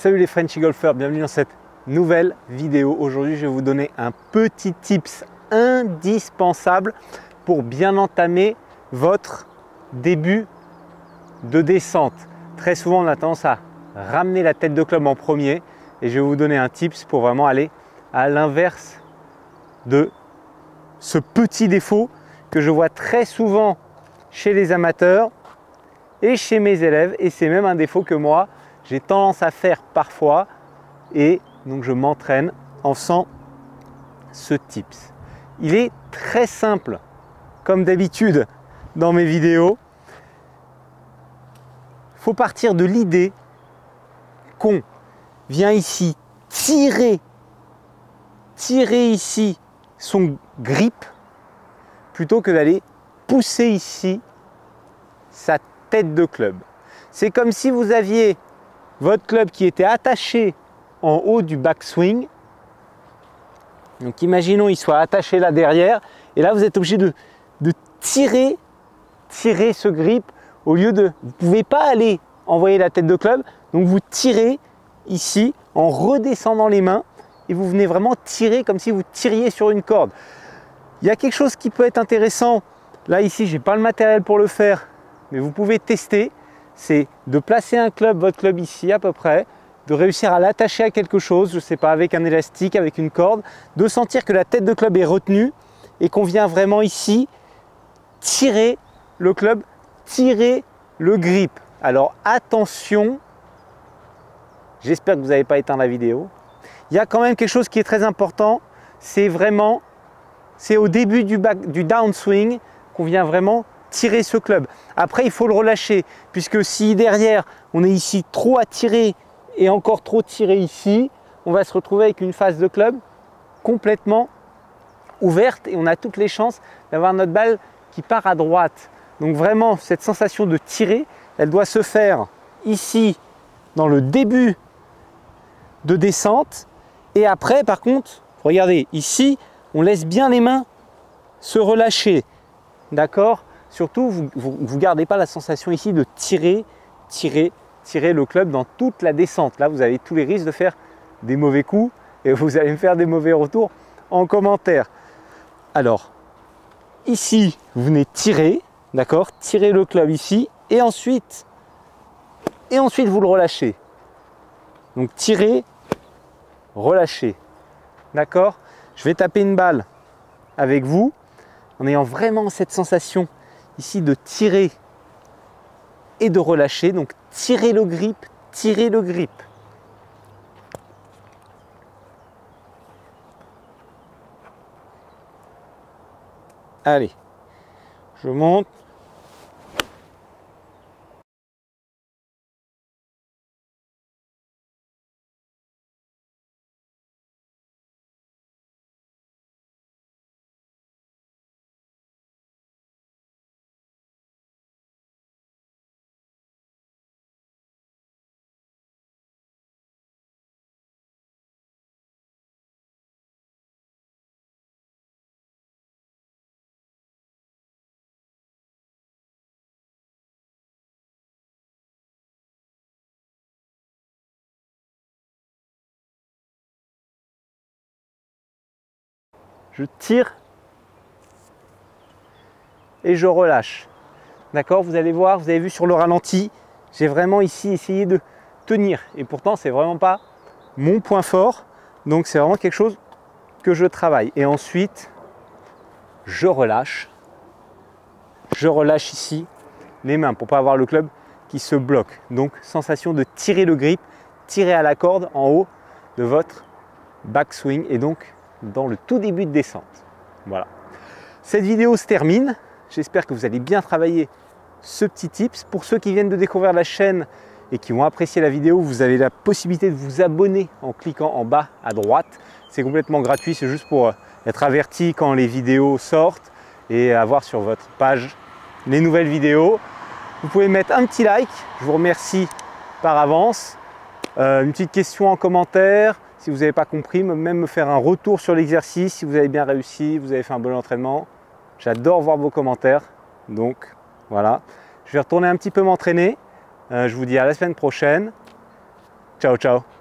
Salut les Frenchy golfeurs, bienvenue dans cette nouvelle vidéo. Aujourd'hui, je vais vous donner un petit tips indispensable pour bien entamer votre début de descente. Très souvent, on a tendance à ramener la tête de club en premier et je vais vous donner un tips pour vraiment aller à l'inverse de ce petit défaut que je vois très souvent chez les amateurs et chez mes élèves, et c'est même un défaut que moi j'ai tendance à faire parfois, et donc je m'entraîne en faisant ce tips. Il est très simple, comme d'habitude dans mes vidéos. Il faut partir de l'idée qu'on vient ici tirer ici son grip plutôt que d'aller pousser ici sa tête de club. C'est comme si vous aviez votre club qui était attaché en haut du backswing. Donc imaginons il soit attaché là derrière, et là vous êtes obligé de tirer ce grip au lieu de... Vous ne pouvez pas aller envoyer la tête de club, donc vous tirez ici en redescendant les mains et vous venez vraiment tirer comme si vous tiriez sur une corde. Il y a quelque chose qui peut être intéressant. Là ici, je n'ai pas le matériel pour le faire, mais vous pouvez tester. C'est de placer votre club ici à peu près, de réussir à l'attacher à quelque chose, je ne sais pas, avec un élastique, avec une corde, de sentir que la tête de club est retenue et qu'on vient vraiment ici tirer le club, tirer le grip. Alors attention, j'espère que vous n'avez pas éteint la vidéo. Il y a quand même quelque chose qui est très important, c'est au début du downswing qu'on vient vraiment tirer ce club. Après, il faut le relâcher, puisque si derrière, on est ici trop à tirer et encore trop tiré ici, on va se retrouver avec une face de club complètement ouverte et on a toutes les chances d'avoir notre balle qui part à droite. Donc vraiment, cette sensation de tirer, elle doit se faire ici, dans le début de descente. Et après, par contre, regardez, ici, on laisse bien les mains se relâcher. D'accord ? Surtout, vous ne gardez pas la sensation ici de tirer le club dans toute la descente. Là, vous avez tous les risques de faire des mauvais coups et vous allez me faire des mauvais retours en commentaire. Alors, ici, vous venez tirer, d'accord ? Tirer le club ici et ensuite vous le relâchez. Donc, tirer, relâcher. D'accord ? Je vais taper une balle avec vous en ayant vraiment cette sensation ici de tirer et de relâcher. Donc tirer le grip, tirer le grip. Allez, je monte. Je tire et je relâche. D'accord ? Vous allez voir, vous avez vu sur le ralenti, j'ai vraiment ici essayé de tenir. Et pourtant, c'est vraiment pas mon point fort. Donc, c'est vraiment quelque chose que je travaille. Et ensuite, je relâche. Je relâche ici les mains pour ne pas avoir le club qui se bloque. Donc, sensation de tirer le grip, tirer à la corde en haut de votre backswing et donc dans le tout début de descente. Voilà. Cette vidéo se termine. J'espère que vous allez bien travailler ce petit tips. Pour ceux qui viennent de découvrir la chaîne et qui ont apprécié la vidéo, vous avez la possibilité de vous abonner en cliquant en bas à droite. C'est complètement gratuit, c'est juste pour être averti quand les vidéos sortent et avoir sur votre page les nouvelles vidéos. Vous pouvez mettre un petit like, je vous remercie par avance. Une petite question en commentaire. Si vous n'avez pas compris, même me faire un retour sur l'exercice, si vous avez bien réussi, vous avez fait un bon entraînement. J'adore voir vos commentaires. Donc voilà, je vais retourner un petit peu m'entraîner. Je vous dis à la semaine prochaine. Ciao, ciao.